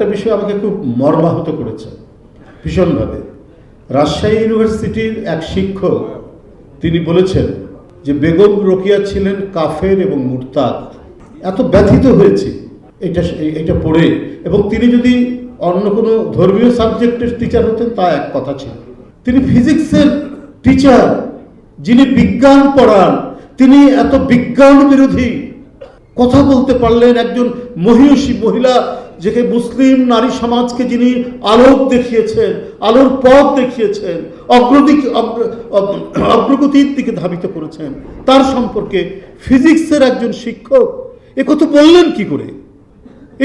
একটা বিষয় আমাকে খুব মর্মাহত করেছে ভীষণভাবে। রাজশাহী ইউনিভার্সিটির এক শিক্ষক তিনি বলেছেন যে বেগম রোকেয়া ছিলেন কাফের এবং মুরতাদ। এত ব্যথিত হয়েছে এটা পড়ে। এবং তিনি যদি অন্য কোনো ধর্মীয় সাবজেক্টের টিচার হতেন তা এক কথা ছিল, তিনি ফিজিক্সের টিচার যিনি বিজ্ঞান পড়ান, তিনি এত বিজ্ঞান বিরোধী কথা বলতে পারলেন। একজন মহিষী মহিলা, যে মুসলিম নারী সমাজকে যিনি আলোক দেখিয়েছেন, আলোর পথ দেখিয়েছেন, অগ্রগতির দিকে ধাবিত করেছেন, তার সম্পর্কে ফিজিক্সের একজন শিক্ষক একথা বললেন কি করে?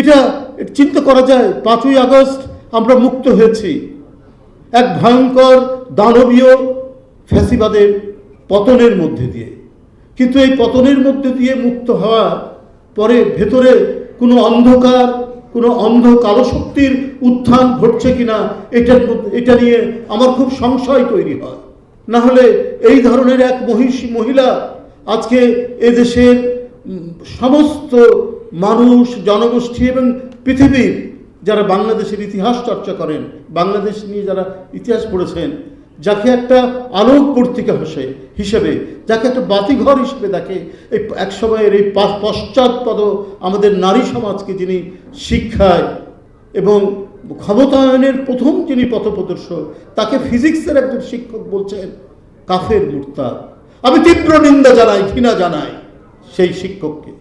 এটা চিন্তা করা যায়। 5ই আগস্ট আমরা মুক্ত হয়েছি এক ভয়ঙ্কর দানবীয় ফ্যাসিবাদের পতনের মধ্যে দিয়ে, কিন্তু এই পতনের মধ্যে দিয়ে মুক্ত হওয়ার পরে ভেতরে কোনো অন্ধকার, কোনো অন্ধ কালো শক্তির উত্থান ঘটছে কিনা এটা নিয়ে আমার খুব সংশয় তৈরি হয়। না হলে এই ধরনের এক মহিষী মহিলা আজকে এদেশের সমস্ত মানুষ, জনগোষ্ঠী এবং পৃথিবীর যারা বাংলাদেশের ইতিহাস চর্চা করেন, বাংলাদেশ নিয়ে যারা ইতিহাস পড়েছেন, যাকে একটা আলোকবর্তিকা হিসেবে, যাকে একটা বাতিঘর হিসেবে দেখে, এই এক সময়ের এই পশ্চাৎপদ আমাদের নারী সমাজকে যিনি শিক্ষায় এবং ক্ষমতায়নের প্রথম যিনি পথপ্রদর্শক, তাকে ফিজিক্সের একজন শিক্ষক বলছেন কাফের মুরতাদ। আমি তীব্র নিন্দা জানাই, ঘৃণা জানাই সেই শিক্ষককে।